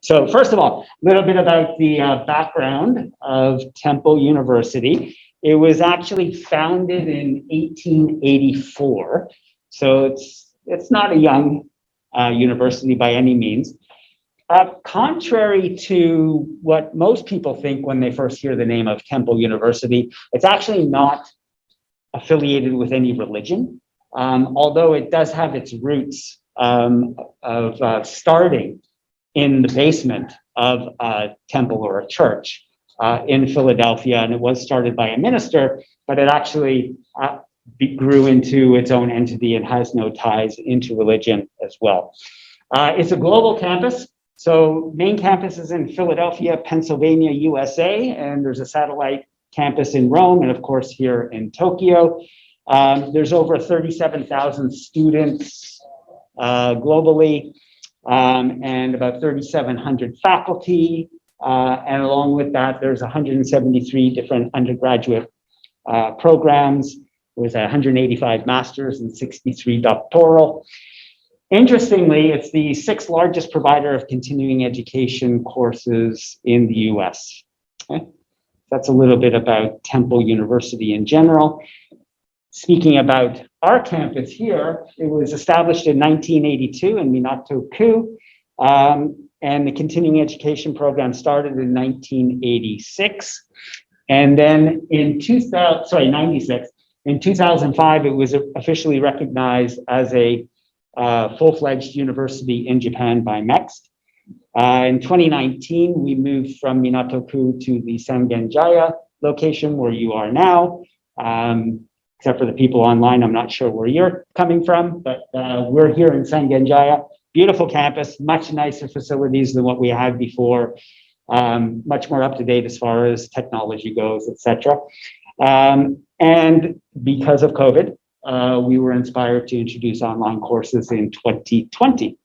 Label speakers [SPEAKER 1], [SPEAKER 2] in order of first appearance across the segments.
[SPEAKER 1] So first of all, a little bit about the background of Temple University. It was actually founded in 1884, so it's not a young university by any means. Contrary to what most people think when they first hear the name of Temple University, it's actually not affiliated with any religion, although it does have its roots of starting in the basement of a temple or a church in Philadelphia, and it was started by a minister, but it actually grew into its own entity and has no ties into religion as well. It's a global campus. So main campus is in Philadelphia, Pennsylvania, USA, and there's a satellite campus in Rome, and of course here in Tokyo. There's over 37,000 students globally, and about 3,700 faculty, and along with that, there's 173 different undergraduate programs with 185 masters and 63 doctoral. Interestingly, it's the 6th largest provider of continuing education courses in the US. Okay? That's a little bit about Temple University in general. Speaking about our campus here, it was established in 1982 in Minato-ku, and the continuing education program started in 1986. And then in 96, in 2005, it was officially recognized as a full-fledged university in Japan by MEXT. In 2019, we moved from Minato-ku to the Sangenjaya location where you are now. Except for the people online, I'm not sure where you're coming from, but we're here in Sangenjaya. Beautiful campus, much nicer facilities than what we had before, much more up to date as far as technology goes, etc. And because of COVID, we were inspired to introduce online courses in 2020.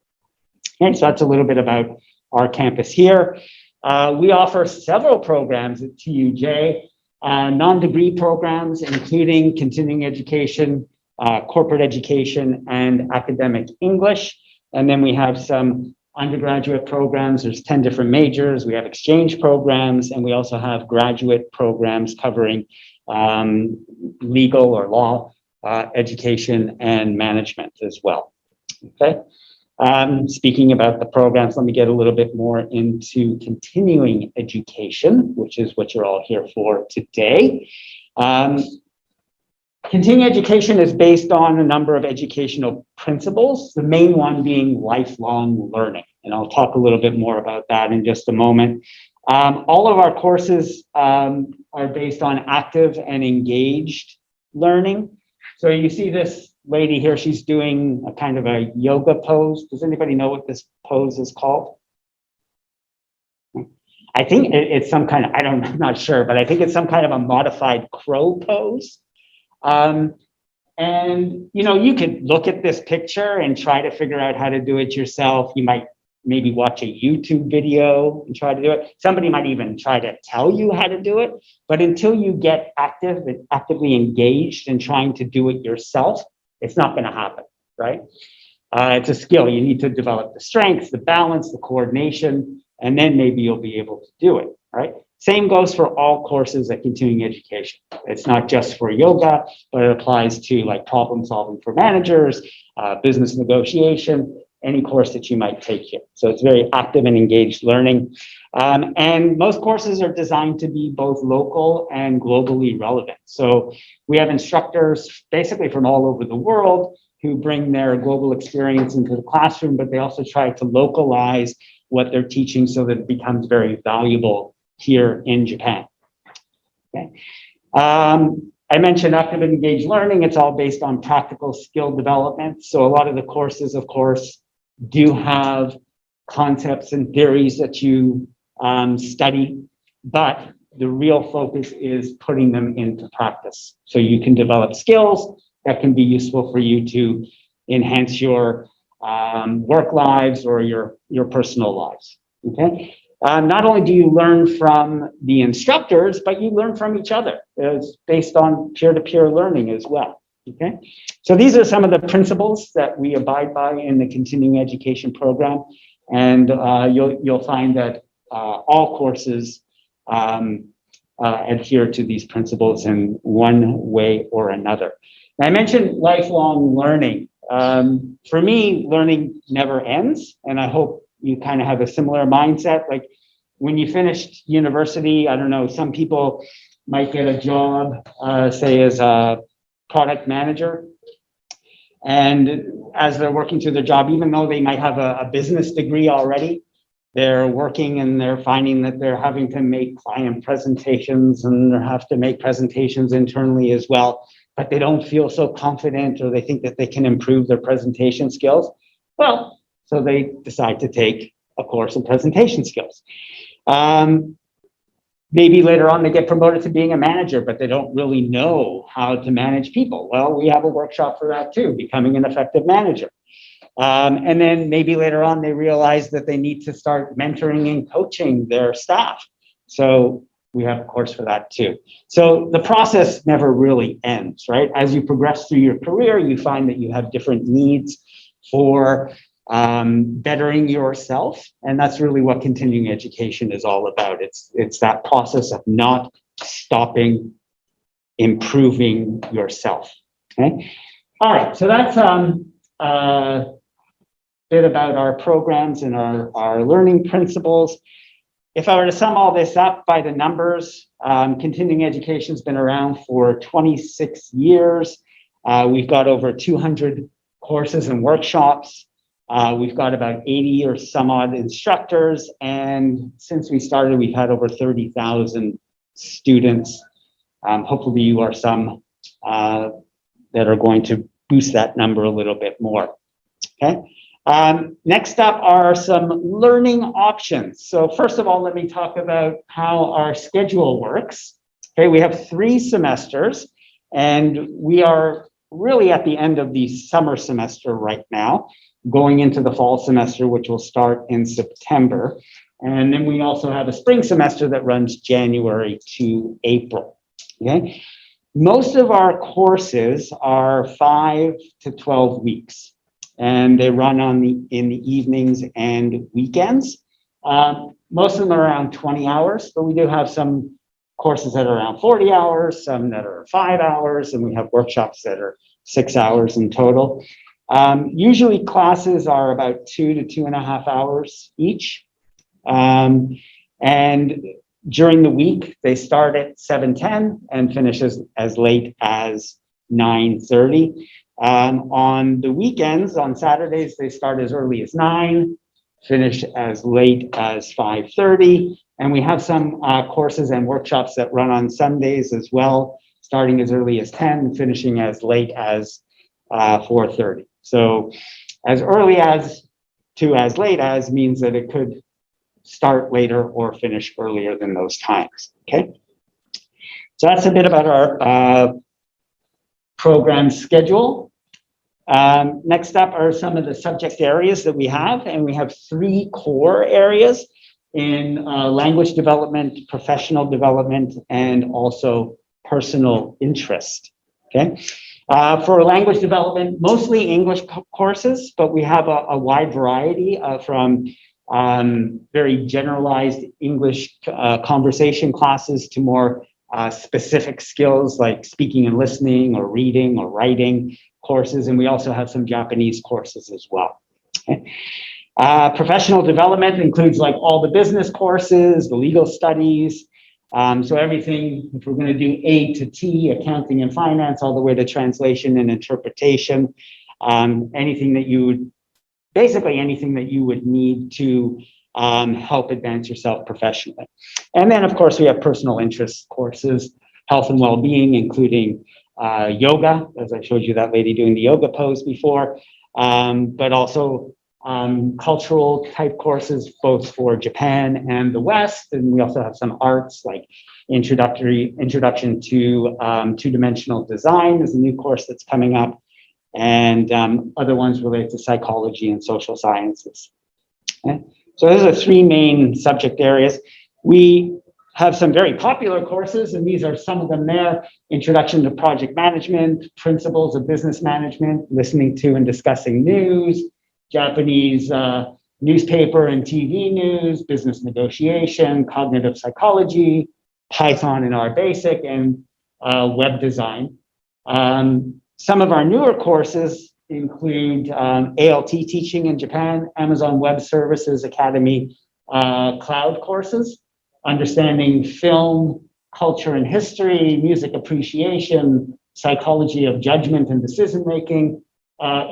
[SPEAKER 1] And so that's a little bit about our campus here. We offer several programs at TUJ, non-degree programs, including continuing education, corporate education, and academic English. And then we have some undergraduate programs. There's 10 different majors. We have exchange programs, and we also have graduate programs covering legal or law, education, and management as well. Okay. Speaking about the programs, let me get a little bit more into continuing education, which is what you're all here for today. Continuing education is based on a number of educational principles, the main one being lifelong learning. And I'll talk a little bit more about that in just a moment. All of our courses are based on active and engaged learning. So you see this lady here, she's doing a kind of a yoga pose. Does anybody know what this pose is called? I think it's some kind of, I'm not sure, but I think it's some kind of a modified crow pose. And, you know, you could look at this picture and try to figure out how to do it yourself. You might maybe watch a YouTube video and try to do it. Somebody might even try to tell you how to do it. But until you get actively engaged in trying to do it yourself, it's not going to happen, right? It's a skill. You need to develop the strengths, the balance, the coordination, and then maybe you'll be able to do it, right? Same goes for all courses at continuing education. It's not just for yoga, but it applies to like problem solving for managers, business negotiation, any course that you might take here. So it's very active and engaged learning. And most courses are designed to be both local and globally relevant. So we have instructors basically from all over the world who bring their global experience into the classroom, but they also try to localize what they're teaching so that it becomes very valuable here in Japan. Okay. I mentioned active and engaged learning. It's all based on practical skill development. So a lot of the courses, of course, do have concepts and theories that you study, but the real focus is putting them into practice. So you can develop skills that can be useful for you to enhance your work lives or your personal lives, okay? Not only do you learn from the instructors, but you learn from each other. It's based on peer-to-peer learning as well, okay? So these are some of the principles that we abide by in the continuing education program. and you'll find that all courses adhere to these principles in one way or another. I mentioned lifelong learning. For me, learning never ends, and I hope you kind of have a similar mindset. Like when you finished university, I don't know, some people might get a job, say as a product manager, and as they're working through their job, even though they might have a business degree already, they're working and they're finding that they're having to make client presentations and they have to make presentations internally as well, but they don't feel so confident or they think that they can improve their presentation skills. Well, so they decide to take a course in presentation skills. Maybe later on they get promoted to being a manager, but they don't really know how to manage people. Well, we have a workshop for that too, becoming an effective manager. And then maybe later on they realize that they need to start mentoring and coaching their staff. So we have a course for that too. So the process never really ends, right? As you progress through your career, you find that you have different needs for bettering yourself. And that's really what continuing education is all about. It's that process of not stopping improving yourself. Okay. All right. So that's a bit about our programs and our learning principles. If I were to sum all this up by the numbers, continuing education has been around for 26 years. We've got over 200 courses and workshops. We've got about 80 or some odd instructors. And since we started, we've had over 30,000 students. Hopefully you are some that are going to boost that number a little bit more. Okay. Next up are some learning options. So first of all, let me talk about how our schedule works. Okay, we have 3 semesters, and we are really at the end of the summer semester right now, going into the fall semester, which will start in September. And then we also have a spring semester that runs January to April. Okay, most of our courses are 5 to 12 weeks. And they run in the evenings and weekends. Most of them are around 20 hours, but we do have some courses that are around 40 hours, some that are 5 hours, and we have workshops that are 6 hours in total. Usually classes are about 2 to 2.5 hours each. And during the week, they start at 7:10 and finish as late as 9:30. On the weekends, on Saturdays, they start as early as 9, finish as late as 5:30. And we have some courses and workshops that run on Sundays as well, starting as early as 10, finishing as late as 4:30. So as early as to as late as means that it could start later or finish earlier than those times, okay? So that's a bit about our program schedule. Next up are some of the subject areas that we have, and we have 3 core areas in language development, professional development, and also personal interest, okay? For language development, mostly English courses, but we have a wide variety from very generalized English conversation classes to more specific skills like speaking and listening or reading or writing courses, and we also have some Japanese courses as well. Okay. Professional development includes like all the business courses, the legal studies, so everything, if we're going to do A to T, accounting and finance, all the way to translation and interpretation, anything that you would, basically anything that you would need to help advance yourself professionally. And then, of course, we have personal interest courses, health and well-being, including yoga, as I showed you that lady doing the yoga pose before, but also cultural type courses, both for Japan and the West. And we also have some arts like introduction to two-dimensional design is a new course that's coming up, and other ones related to psychology and social sciences. Okay. So those are 3 main subject areas. We have some very popular courses, and these are some of them there. Introduction to project management, principles of business management, listening to and discussing news, Japanese newspaper and TV news, business negotiation, cognitive psychology, Python and R Basic, and web design. Some of our newer courses include ALT teaching in Japan, Amazon Web Services Academy cloud courses, understanding film, culture and history, music appreciation, psychology of judgment and decision making,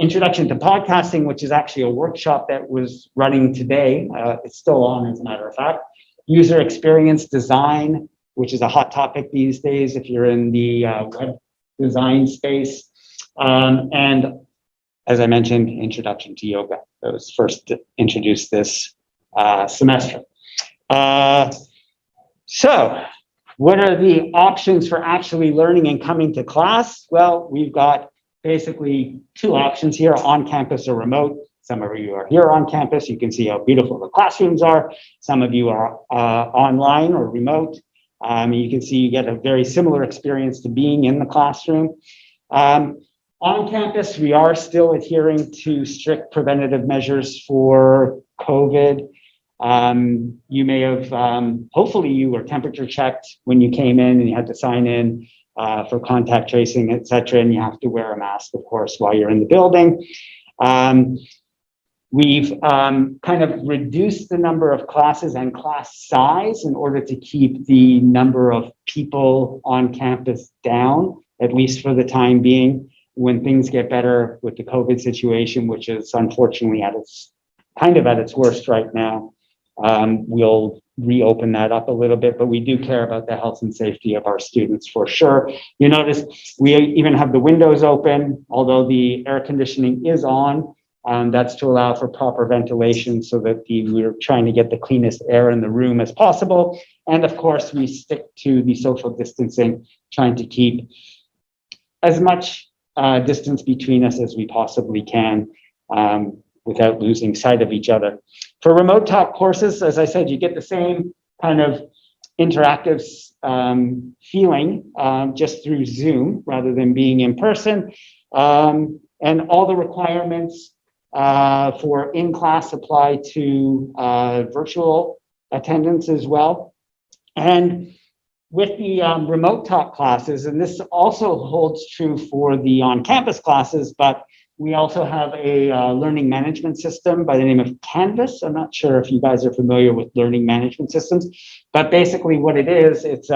[SPEAKER 1] introduction to podcasting, which is actually a workshop that was running today. It's still on, as a matter of fact. User experience design, which is a hot topic these days if you're in the web design space. And as I mentioned, introduction to yoga. That was first introduced this semester. So what are the options for actually learning and coming to class? Well, we've got basically two options here, on campus or remote. Some of you are here on campus. You can see how beautiful the classrooms are. Some of you are online or remote. You can see you get a very similar experience to being in the classroom. On campus, we are still adhering to strict preventative measures for COVID. You may have, hopefully you were temperature checked when you came in and you had to sign in for contact tracing, et cetera, and you have to wear a mask, of course, while you're in the building. We've kind of reduced the number of classes and class size in order to keep the number of people on campus down, at least for the time being. When things get better with the COVID situation, which is unfortunately at its worst right now, we'll reopen that up a little bit, but we do care about the health and safety of our students for sure. You notice we even have the windows open, although the air conditioning is on. That's to allow for proper ventilation so that we're trying to get the cleanest air in the room as possible. And of course, we stick to the social distancing, trying to keep as much distance between us as we possibly can without losing sight of each other. For remote talk courses, as I said, you get the same kind of interactive feeling just through Zoom rather than being in person. And all the requirements for in-class apply to virtual attendance as well. And with the remote talk classes, and this also holds true for the on-campus classes, but we also have a learning management system by the name of Canvas. I'm not sure if you guys are familiar with learning management systems, but basically what it is, it's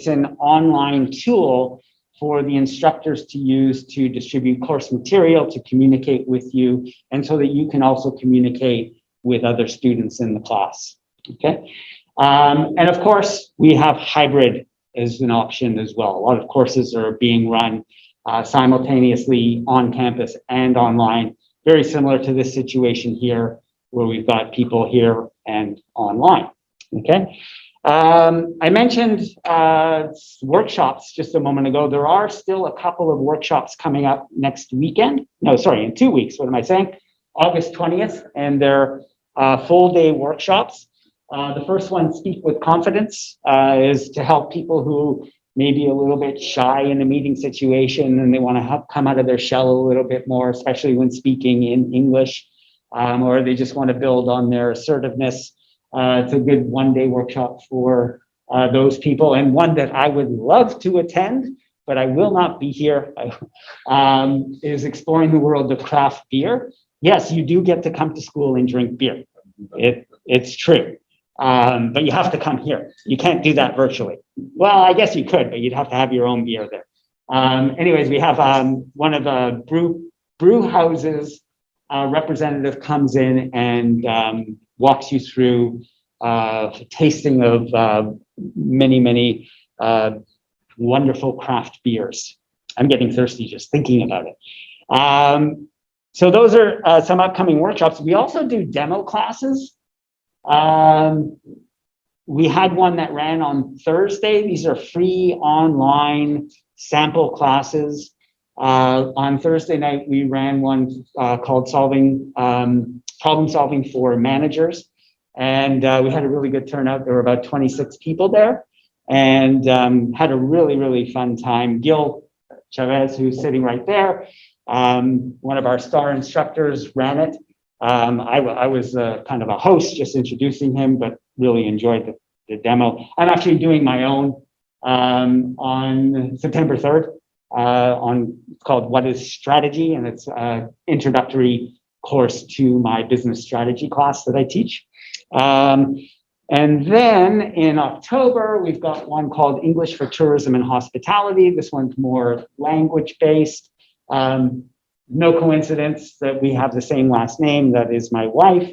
[SPEAKER 1] an online tool for the instructors to use to distribute course material, to communicate with you, and so that you can also communicate with other students in the class, okay? And of course, we have hybrid as an option as well. A lot of courses are being run simultaneously on campus and online, very similar to this situation here, where we've got people here and online, okay? I mentioned workshops just a moment ago. There are still a couple of workshops coming up next weekend. No, sorry, in 2 weeks, what am I saying? August 20th, and they're full day workshops. The first one, Speak with Confidence, is to help people who may be a little bit shy in a meeting situation and they want to come out of their shell a little bit more, especially when speaking in English, or they just want to build on their assertiveness. It's a good one-day workshop for those people, and one that I would love to attend, but I will not be here, is Exploring the World of Craft Beer. Yes, you do get to come to school and drink beer. It's true. But you have to come here. You can't do that virtually. Well, I guess you could, but you'd have to have your own beer there. Anyways, we have one of the brew houses representative comes in and walks you through tasting of many wonderful craft beers. I'm getting thirsty just thinking about it. So those are some upcoming workshops. We also do demo classes. We had one that ran on Thursday. These are free online sample classes. On Thursday night, we ran one called Problem Solving for Managers. And we had a really good turnout. There were about 26 people there and had a really fun time. Gil Chavez, who's sitting right there, one of our star instructors, ran it. I was kind of a host, just introducing him, but really enjoyed the demo. I'm actually doing my own on September 3rd. It's called What is Strategy, and it's an introductory course to my business strategy class that I teach. And then in October, we've got one called English for Tourism and Hospitality. This one's more language-based. No coincidence that we have the same last name. That is my wife.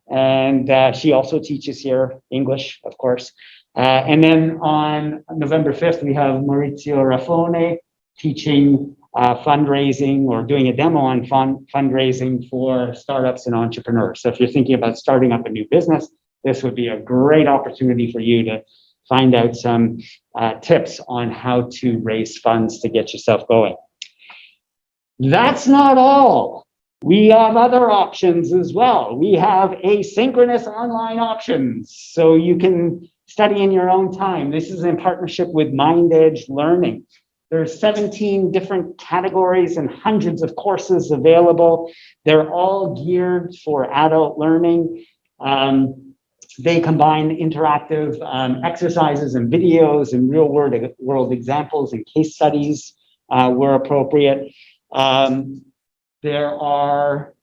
[SPEAKER 1] And she also teaches here English, of course. And then on November 5th, we have Maurizio Raffone teaching fundraising, or doing a demo on fundraising for startups and entrepreneurs. So if you're thinking about starting up a new business, this would be a great opportunity for you to find out some tips on how to raise funds to get yourself going. That's not all. We have other options as well. We have asynchronous online options, so you can study in your own time. This is in partnership with MindEdge Learning. There's 17 different categories and hundreds of courses available. They're all geared for adult learning. They combine interactive exercises and videos and real world examples and case studies where appropriate. There are,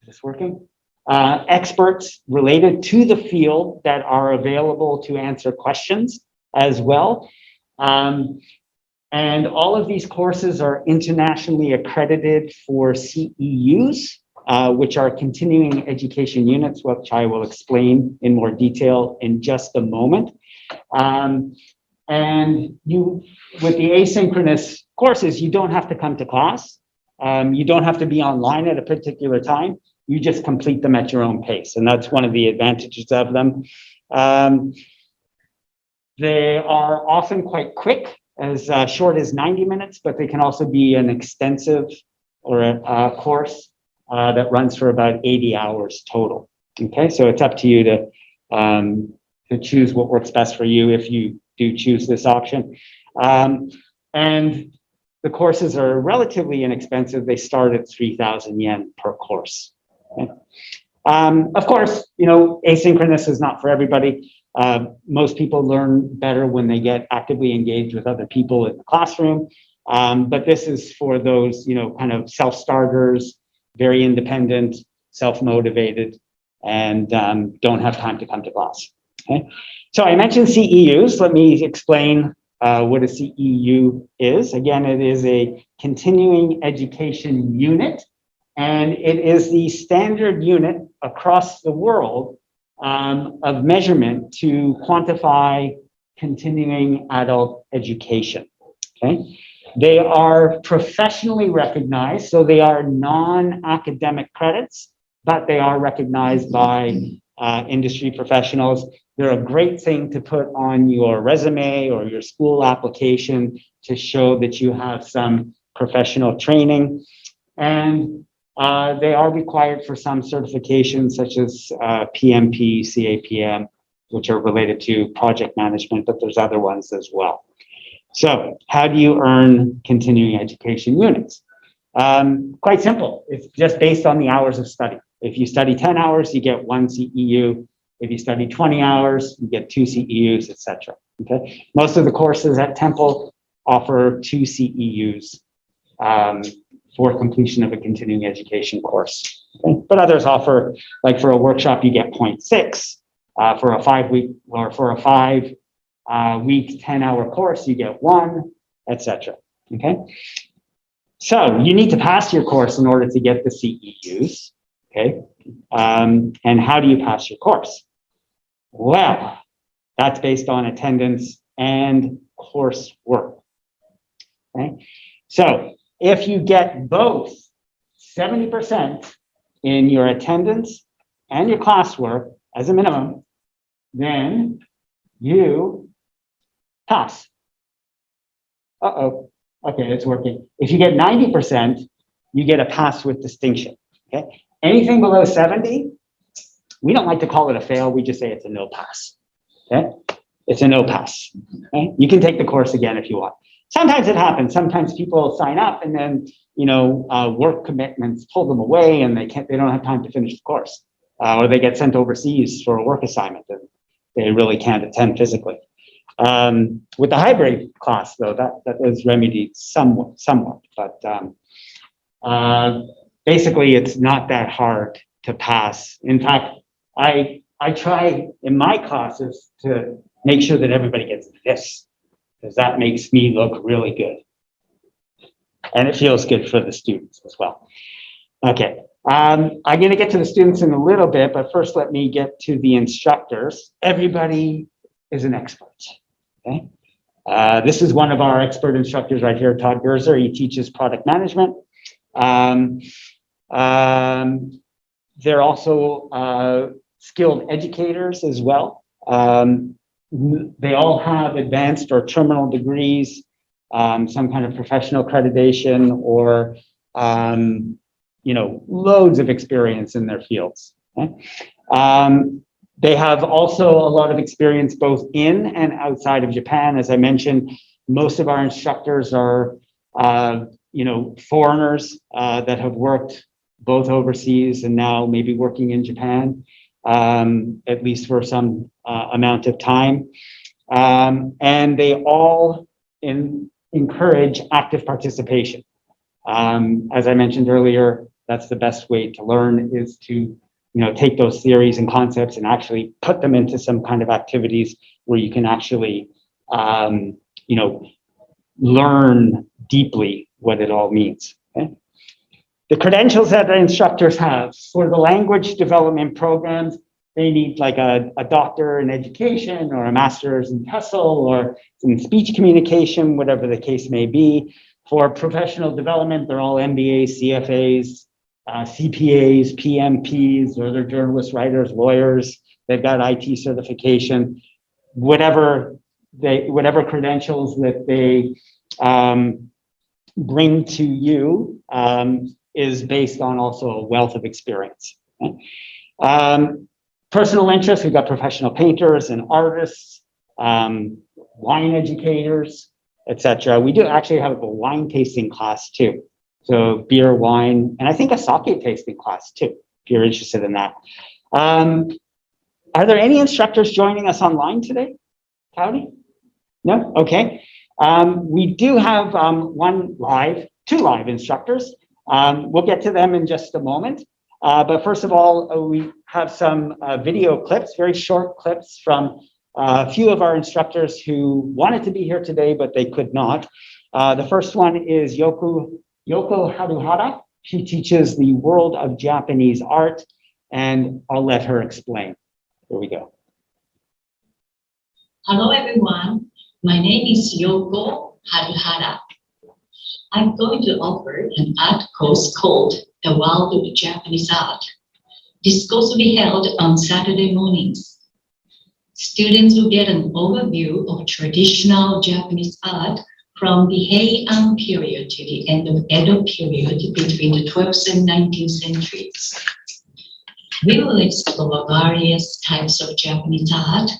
[SPEAKER 1] is this working? Experts related to the field that are available to answer questions as well. And all of these courses are internationally accredited for CEUs, which are continuing education units, which I will explain in more detail in just a moment. And with the asynchronous courses, you don't have to come to class. You don't have to be online at a particular time. You just complete them at your own pace. And that's one of the advantages of them. They are often quite quick, as short as 90 minutes, but they can also be an extensive or a course that runs for about 80 hours total. Okay, so it's up to you to choose what works best for you if you do choose this option. And the courses are relatively inexpensive. They start at 3,000 yen per course. Okay. Of course, you know, asynchronous is not for everybody. Most people learn better when they get actively engaged with other people in the classroom. But this is for those, you know, kind of self-starters, very independent, self-motivated, and don't have time to come to class. Okay. So I mentioned CEUs. Let me explain what a CEU is. Again, it is a continuing education unit, and it is the standard unit across the world of measurement to quantify continuing adult education. Okay. They are professionally recognized, so they are non-academic credits, but they are recognized by industry professionals. They're a great thing to put on your resume or your school application to show that you have some professional training. And they are required for some certifications such as PMP, CAPM, which are related to project management, but there's other ones as well. So how do you earn continuing education units? Quite simple. It's just based on the hours of study. If you study 10 hours, you get 1 CEU. If you study 20 hours, you get 2 CEUs, etc. Okay. Most of the courses at Temple offer 2 CEUs for completion of a continuing education course. Okay? But others offer, like for a workshop, you get 0.6. For a 5-week or for a 5-week 10-hour course, you get 1, etc. Okay. So you need to pass your course in order to get the CEUs. Okay. And how do you pass your course? Well, that's based on attendance and coursework. Okay. So if you get both 70% in your attendance and your classwork as a minimum, then you pass. Uh-oh. Okay, it's working. If you get 90%, you get a pass with distinction. Okay. Anything below 70, we don't like to call it a fail. We just say it's a no pass. Okay. It's a no pass. Okay? You can take the course again if you want. Sometimes it happens. Sometimes people sign up and then work commitments pull them away and they don't have time to finish the course, or they get sent overseas for a work assignment and they really can't attend physically. With the hybrid class, though, that is remedied somewhat, but basically it's not that hard to pass. In fact, I try in my classes to make sure that everybody gets this, because that makes me look really good. And it feels good for the students as well. Okay, I'm going to get to the students in a little bit, but first let me get to the instructors. Everybody is an expert, okay? This is one of our expert instructors right here, Todd Gerzer. He teaches product management. They're also skilled educators as well. They all have advanced or terminal degrees, some kind of professional accreditation, or loads of experience in their fields. Okay? They have also a lot of experience both in and outside of Japan. As I mentioned, most of our instructors are foreigners that have worked both overseas and now maybe working in Japan, at least for some amount of time. And they all encourage active participation. As I mentioned earlier, that's the best way to learn, is to take those theories and concepts and actually put them into some kind of activities where you can actually learn deeply what it all means. Okay? The credentials that the instructors have for the language development programs, they need like a doctor in education or a master's in TESOL or in speech communication, whatever the case may be. For professional development, they're all MBAs, CFAs, CPAs, PMPs, or they're journalists, writers, lawyers. They've got IT certification, whatever credentials that they bring to you is based on also a wealth of experience. Okay? Personal interests, we've got professional painters and artists, wine educators, etc. We do actually have a wine tasting class too. So beer, wine, and I think a sake tasting class too, if you're interested in that. Are there any instructors joining us online today? Howdy? No? Okay. We do have two live instructors. We'll get to them in just a moment. But first of all, we have some video clips, very short clips from a few of our instructors who wanted to be here today, but they could not. The first one is Yoko Haruhara. She teaches the world of Japanese art, and I'll let her explain. Here we go.
[SPEAKER 2] Hello, everyone. My name is Yoko Haruhara. I'm going to offer an art course called The World of Japanese Art. This course will be held on Saturday mornings. Students will get an overview of traditional Japanese art from the Heian period to the end of Edo period between the 12th and 19th centuries. We will explore various types of Japanese art,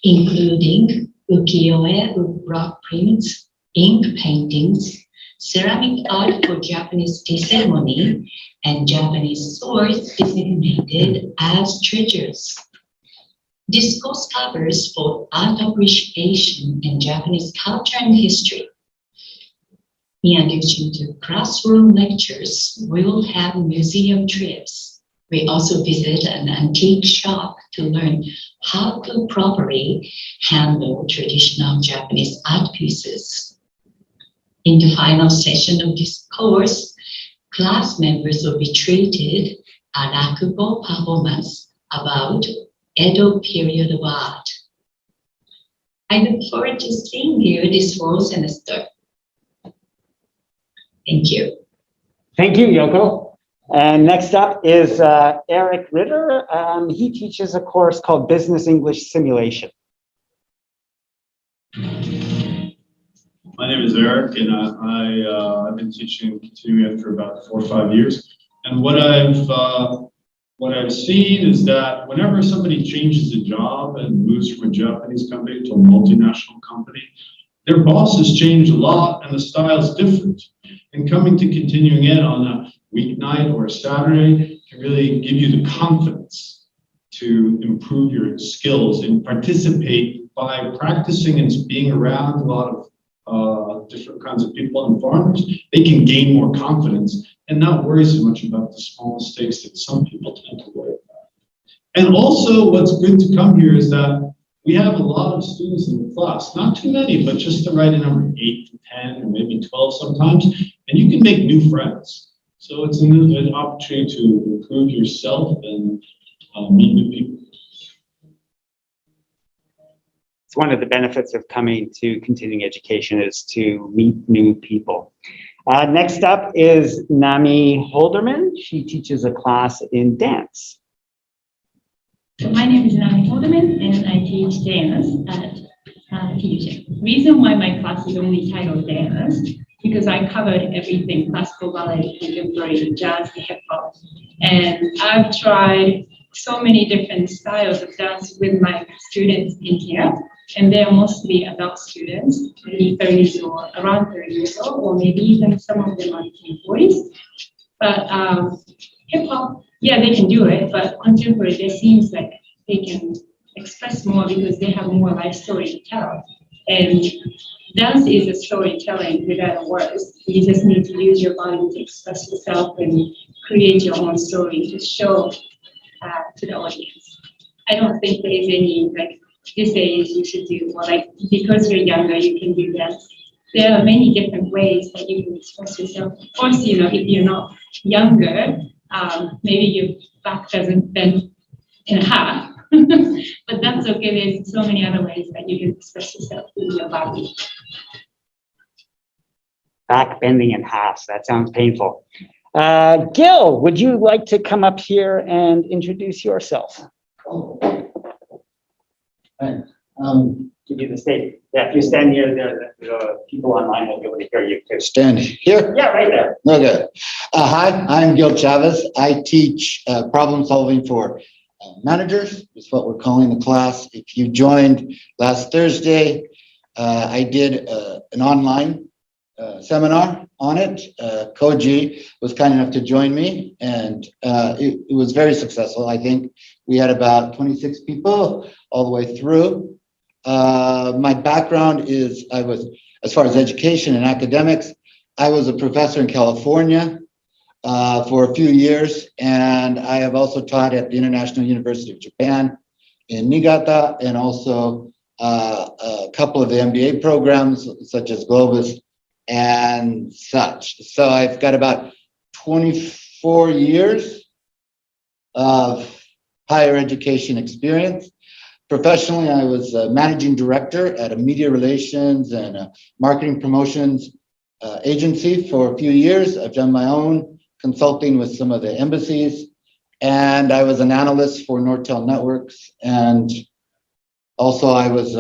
[SPEAKER 2] including ukiyo-e with rock prints, ink paintings, ceramic art for Japanese tea ceremony, and Japanese swords designated as treasures. This course covers both art appreciation and Japanese culture and history. In addition to classroom lectures, we will have museum trips. We also visit an antique shop to learn how to properly handle traditional Japanese art pieces. In the final session of this course, class members will be treated a rakugo performance about Edo period of art. I look forward to seeing you this fall semester. Thank you.
[SPEAKER 1] Thank you, Yoko. And next up is Eric Ritter. He teaches a course called Business English Simulation.
[SPEAKER 3] My name is Eric, and I've been teaching continuing ed for about 4 or 5 years. And what I've seen is that whenever somebody changes a job and moves from a Japanese company to a multinational company, their bosses change a lot and the style's different. And coming to continuing ed on a weeknight or a Saturday can really give you the confidence to improve your skills and participate by practicing and being around a lot of different kinds of people and farmers. They can gain more confidence and not worry so much about the small mistakes that some people tend to worry about. And also what's good to come here is that we have a lot of students in the class, not too many, but just the right number, 8 to 10 or maybe 12 sometimes, and you can make new friends. So it's an opportunity to improve yourself and meet new people.
[SPEAKER 1] It's one of the benefits of coming to continuing education is to meet new people. Next up is Nami Holderman. She teaches a class in dance.
[SPEAKER 4] So my name is Nami Holderman, and I teach dance at TUJ. Reason why my class is only titled dance, because I covered everything: classical, ballet, contemporary, jazz, hip hop. And I've tried so many different styles of dance with my students in here. And they're mostly adult students, maybe 30s or around 30 years old, or maybe even some of them are in their 40s. But hip hop, yeah, they can do it, but contemporary, it seems like they can express more because they have more life story to tell. And dance is a storytelling without words. You just need to use your body to express yourself and create your own story to show to the audience. I don't think there is any, like, this age you should do, or like, because you're younger, you can do that. There are many different ways that you can express yourself. Of course, you know, if you're not younger, maybe your back doesn't bend in half, but that's okay. There's so many other ways that you can express yourself with your body.
[SPEAKER 1] Back bending in half, that sounds painful. Gil, would you like to come up here and introduce yourself?
[SPEAKER 5] Thanks.
[SPEAKER 1] Give you the stage. Yeah, if you stand near there, the people online will be able to hear you too.
[SPEAKER 5] Stand here?
[SPEAKER 1] Yeah, right there.
[SPEAKER 5] Okay. Hi, I'm Gil Chavez. I teach problem solving for managers, is what we're calling the class. If you joined last Thursday, I did an online seminar on it. Koji was kind enough to join me, and it was very successful. I think we had about 26 people all the way through. My background is, as far as education and academics, I was a professor in California for a few years, and I have also taught at the International University of Japan in Niigata, and also a couple of the MBA programs such as Globus and such. So I've got about 24 years of higher education experience. Professionally, I was a managing director at a media relations and a marketing promotions agency for a few years. I've done my own consulting with some of the embassies, and I was an analyst for Nortel Networks, and also I was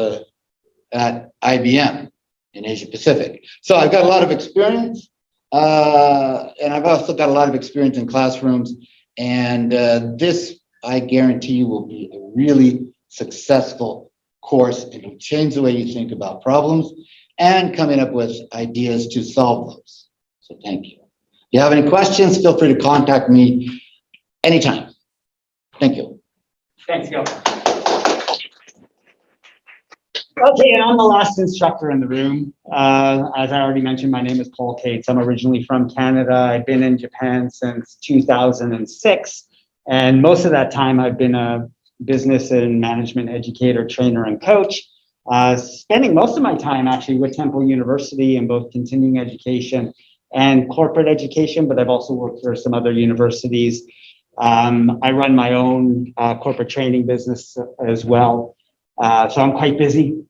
[SPEAKER 5] at IBM in Asia Pacific. So I've got a lot of experience, and I've also got a lot of experience in classrooms, and this, I guarantee you, will be a really successful course, and it'll change the way you think about problems and coming up with ideas to solve those. So thank you. If you have any questions, feel free to contact me anytime. Thank you.
[SPEAKER 1] Thanks, Gil. Okay, and I'm the last instructor in the room. As I already mentioned, my name is Paul Cates. I'm originally from Canada. I've been in Japan since 2006. And most of that time, I've been a business and management educator, trainer, and coach, spending most of my time actually with Temple University in both continuing education and corporate education, but I've also worked for some other universities. I run my own corporate training business as well. So I'm quite busy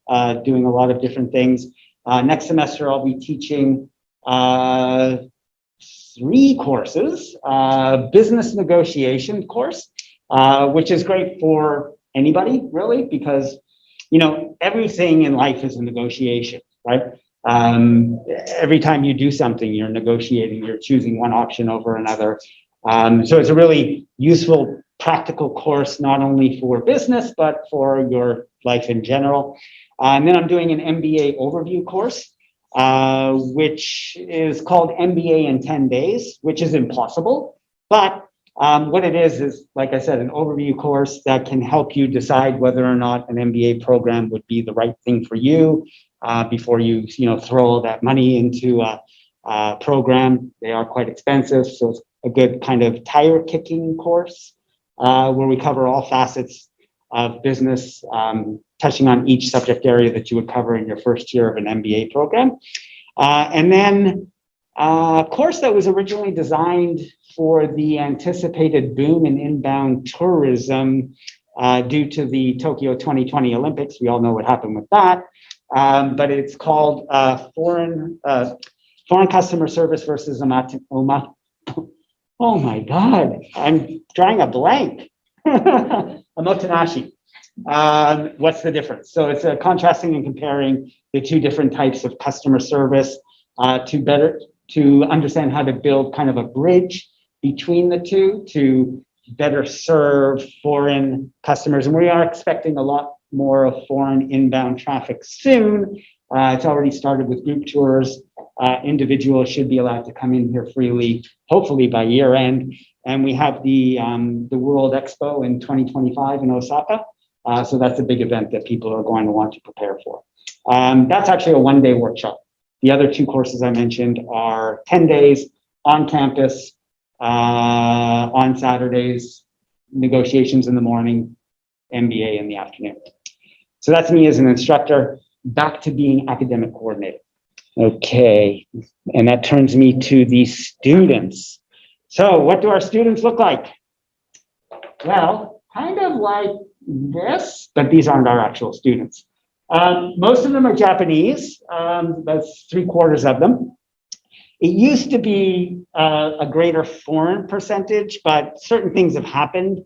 [SPEAKER 1] doing a lot of different things. Next semester, I'll be teaching 3 courses, business negotiation course, which is great for anybody really, because, you know, everything in life is a negotiation, right? Every time you do something, you're negotiating, you're choosing one option over another. So it's a really useful practical course, not only for business, but for your life in general. And then I'm doing an MBA overview course, which is called MBA in 10 days, which is impossible. But what it is, like I said, an overview course that can help you decide whether or not an MBA program would be the right thing for you before you throw all that money into a program. They are quite expensive, so it's a good kind of tire kicking course where we cover all facets of business, touching on each subject area that you would cover in your first year of an MBA program. And then a course that was originally designed for the anticipated boom in inbound tourism due to the Tokyo 2020 Olympics. We all know what happened with that. But it's called Foreign Customer Service versus oh my God, I'm drawing a blank. Omotenashi. What's the difference? So it's contrasting and comparing the two different types of customer service to understand how to build kind of a bridge between the two to better serve foreign customers. And we are expecting a lot more of foreign inbound traffic soon. It's already started with group tours. Individuals should be allowed to come in here freely, hopefully by year end. And we have the World Expo in 2025 in Osaka. So that's a big event that people are going to want to prepare for. That's actually a one-day workshop. The other two courses I mentioned are 10 days on campus, on Saturdays, negotiations in the morning, MBA in the afternoon. So that's me as an instructor, back to being academic coordinator. Okay, and that turns me to the students. So what do our students look like? Well, kind of like this, but these aren't our actual students. Most of them are Japanese. That's 3/4 of them. It used to be a greater foreign percentage, but certain things have happened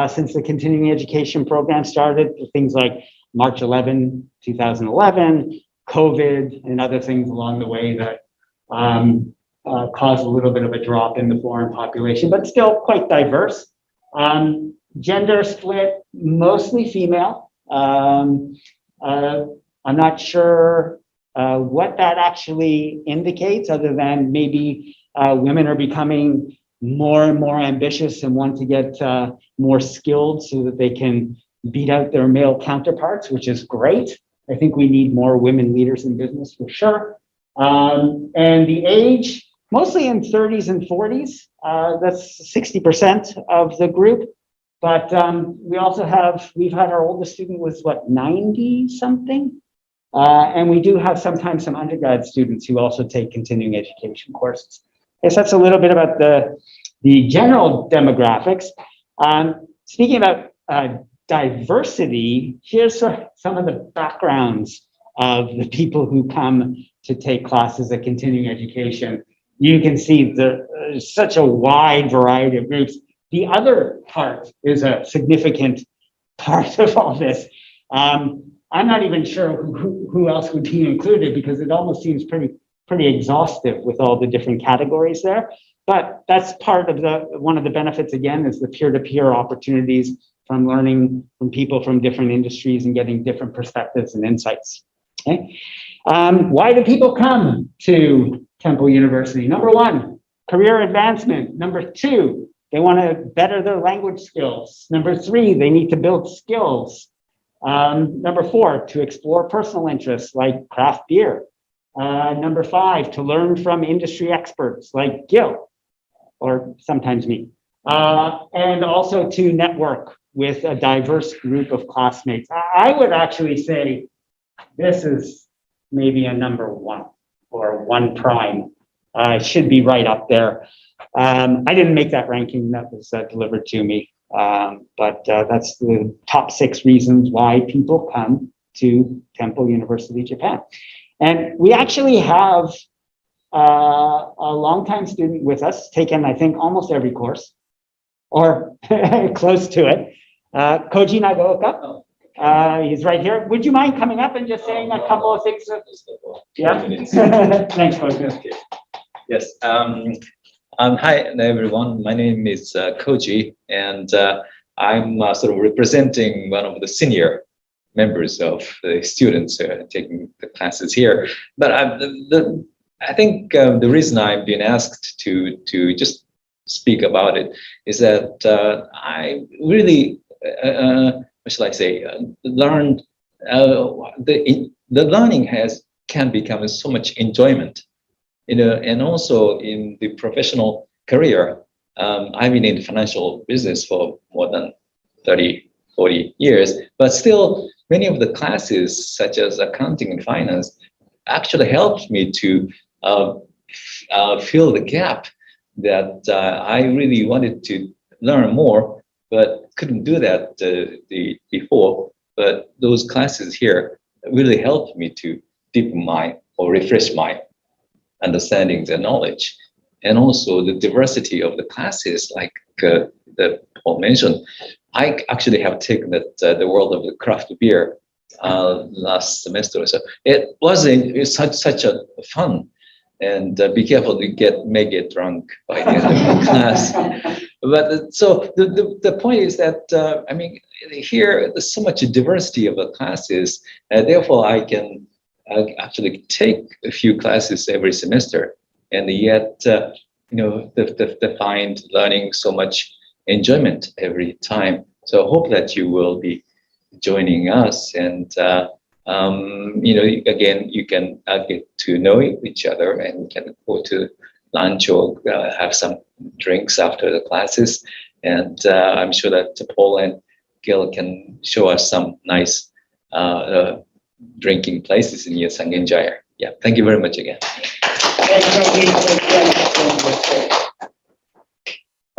[SPEAKER 1] since the continuing education program started. Things like March 11, 2011, COVID, and other things along the way that caused a little bit of a drop in the foreign population, but still quite diverse. Gender split, mostly female. I'm not sure what that actually indicates, other than maybe women are becoming more and more ambitious and want to get more skilled so that they can beat out their male counterparts, which is great. I think we need more women leaders in business for sure. And the age, mostly in 30s and 40s. That's 60% of the group. But we also we've had our oldest student was 90 something. And we do have sometimes some undergrad students who also take continuing education courses. I guess that's a little bit about the general demographics. Speaking about diversity, here's some of the backgrounds of the people who come to take classes at continuing education. You can see there's such a wide variety of groups. The other part is a significant part of all this. I'm not even sure who else would be included, because it almost seems pretty exhaustive with all the different categories there. But that's part of one of the benefits, again, is the peer-to-peer opportunities from learning from people from different industries and getting different perspectives and insights. Okay. Why do people come to Temple University? Number one, career advancement. Number two, they want to better their language skills. Number three, they need to build skills. Number four, to explore personal interests like craft beer. Number five, to learn from industry experts like Gil, or sometimes me. And also to network with a diverse group of classmates. I would actually say this is maybe a number one or one prime. It should be right up there. I didn't make that ranking, that was delivered to me. But that's the top 6 reasons why people come to Temple University, Japan. And we actually have a longtime student with us, taken, I think, almost every course, or close to it. Koji Nagaoka, he's right here. Would you mind coming up and just saying a couple of things? Yeah. Thanks, Koji.
[SPEAKER 6] Yes. Hi everyone. My name is Koji, and I'm sort of representing one of the senior members of the students taking the classes here. But I think the reason I've been asked to just speak about it is that I really, what shall I say, learned the learning can become so much enjoyment. And also in the professional career, I've been in the financial business for more than 30, 40 years, but still many of the classes such as accounting and finance actually helped me to fill the gap that I really wanted to learn more, but couldn't do that before. But those classes here really helped me to deepen or refresh my understandings and knowledge, and also the diversity of the classes, like the Paul mentioned. I actually have taken the world of the craft beer last semester, so it was such a fun. And be careful to may get drunk by the end of the class. But so the point is that I mean, here there's so much diversity of the classes, therefore I can actually take a few classes every semester, and yet find learning so much enjoyment every time. So I hope that you will be joining us, and again, you can get to know each other, and you can go to lunch or have some drinks after the classes. And I'm sure that Paul and Gil can show us some nice drinking places in Sangenjaya. Yeah, thank you very much again.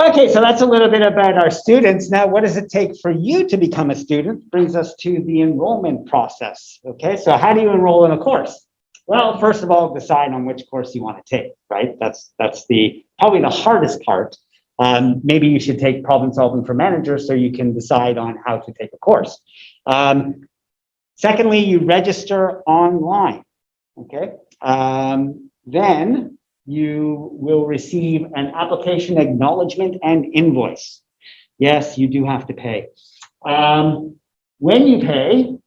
[SPEAKER 1] Okay, so that's a little bit about our students. Now, what does it take for you to become a student? Brings us to the enrollment process. Okay, so how do you enroll in a course? Well, first of all, decide on which course you want to take, right? That's probably the hardest part. Maybe you should take problem solving for managers so you can decide on how to take a course. Secondly, you register online, okay? Then you will receive an application acknowledgement and invoice. Yes, you do have to pay. When you pay,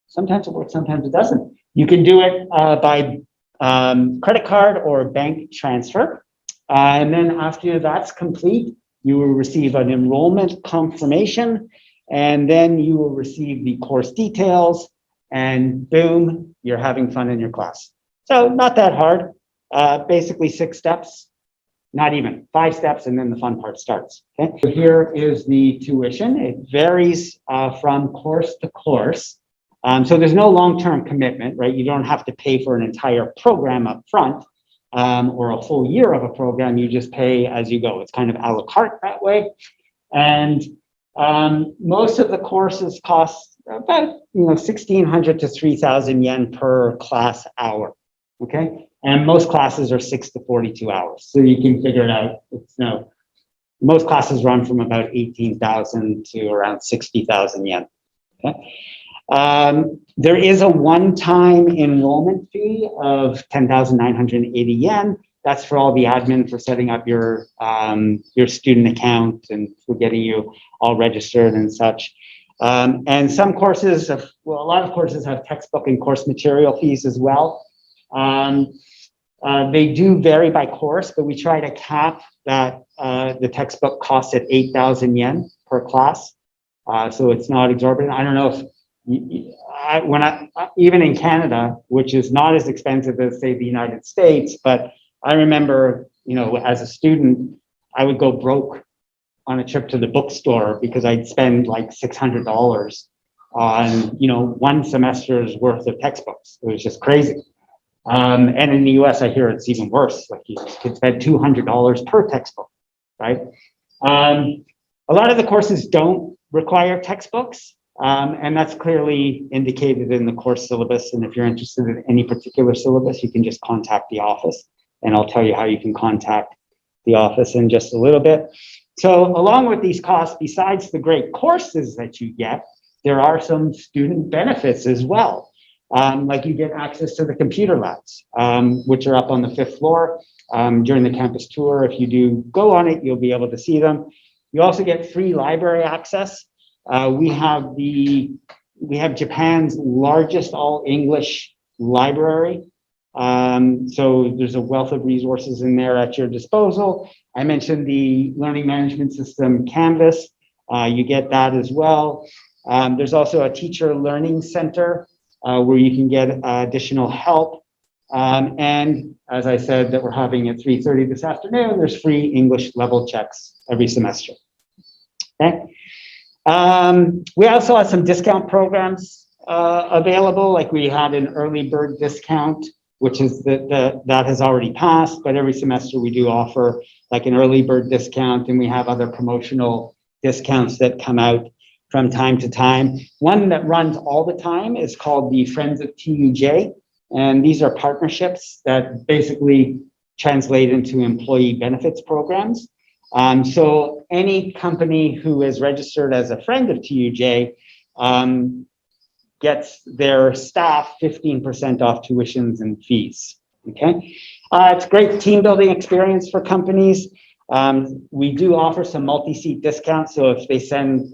[SPEAKER 1] sometimes it works, sometimes it doesn't. You can do it by credit card or bank transfer. And then after that's complete, you will receive an enrollment confirmation, and then you will receive the course details, and boom, you're having fun in your class. So not that hard, basically 6 steps, not even 5 steps, and then the fun part starts. Okay, so here is the tuition. It varies from course to course. So there's no long-term commitment, right? You don't have to pay for an entire program up front or a full year of a program. You just pay as you go. It's kind of a la carte that way. And most of the courses cost about 1,600 to 3,000 yen per class hour. Okay, and most classes are 6 to 42 hours, so you can figure it out. It's most classes run from about 18,000 to around 60,000 yen. Okay, there is a one-time enrollment fee of 10,980 yen. That's for all the admin for setting up your student account and for getting you all registered and such. And some courses, a lot of courses have textbook and course material fees as well. They do vary by course, but we try to cap that the textbook costs at 8,000 yen per class. So it's not exorbitant. I don't know if even in Canada, which is not as expensive as say the United States, but I remember, as a student, I would go broke on a trip to the bookstore because I'd spend like $600 on, one semester's worth of textbooks. It was just crazy. And in the US, I hear it's even worse. Like you could spend $200 per textbook, right? A lot of the courses don't require textbooks, and that's clearly indicated in the course syllabus. And if you're interested in any particular syllabus, you can just contact the office, and I'll tell you how you can contact the office in just a little bit. So along with these costs, besides the great courses that you get, there are some student benefits as well. Like you get access to the computer labs, which are up on the 5th floor. during the campus tour. If you do go on it, you'll be able to see them. You also get free library access. We have Japan's largest all English library. So there's a wealth of resources in there at your disposal. I mentioned the learning management system Canvas. You get that as well. There's also a teacher learning center where you can get additional help. And as I said, that we're having at 3:30 this afternoon, there's free English level checks every semester. Okay. We also have some discount programs available, like we had an early bird discount, which is that has already passed, but every semester we do offer like an early bird discount, and we have other promotional discounts that come out from time to time. One that runs all the time is called the Friends of TUJ, and these are partnerships that basically translate into employee benefits programs. So any company who is registered as a friend of TUJ gets their staff 15% off tuitions and fees. Okay, it's a great team building experience for companies. We do offer some multi-seat discounts, so if they send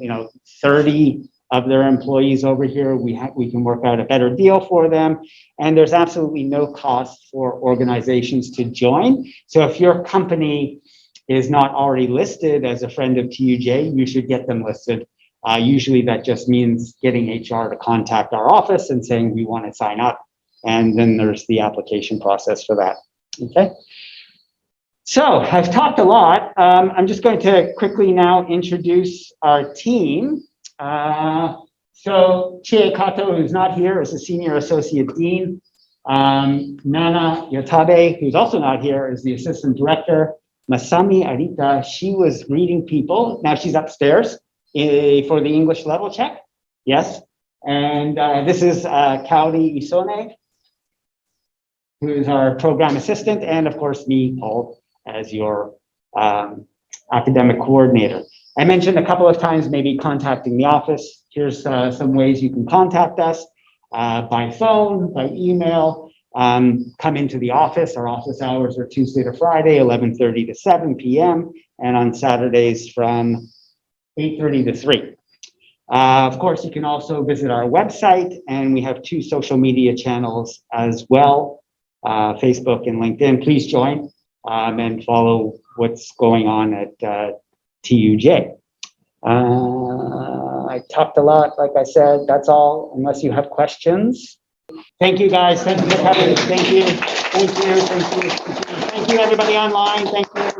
[SPEAKER 1] 30 of their employees over here, we can work out a better deal for them. And there's absolutely no cost for organizations to join. So if your company is not already listed as a friend of TUJ, you should get them listed. Usually that just means getting HR to contact our office and saying we want to sign up. And then there's the application process for that. Okay. So I've talked a lot. I'm just going to quickly now introduce our team. So Chie Kato, who's not here, is the Senior Associate Dean. Nana Yatabe, who's also not here, is the Assistant Director. Masami Arita, she was reading people. Now she's upstairs for the English level check. Yes. And this is Kaori Isone, who is our program assistant, and of course me, Paul, as your academic coordinator. I mentioned a couple of times maybe contacting the office. Here's some ways you can contact us by phone, by email. Come into the office. Our office hours are Tuesday to Friday, 11:30 to 7 p.m. and on Saturdays from 8:30 to 3. Of course, you can also visit our website, and we have 2 social media channels as well, Facebook and LinkedIn. Please join and follow what's going on at TUJ. I talked a lot, like I said. That's all, unless you have questions. Thank you, guys. Thank you for coming. Thank you. Thank you. Thank you. Thank you, everybody online. Thank you.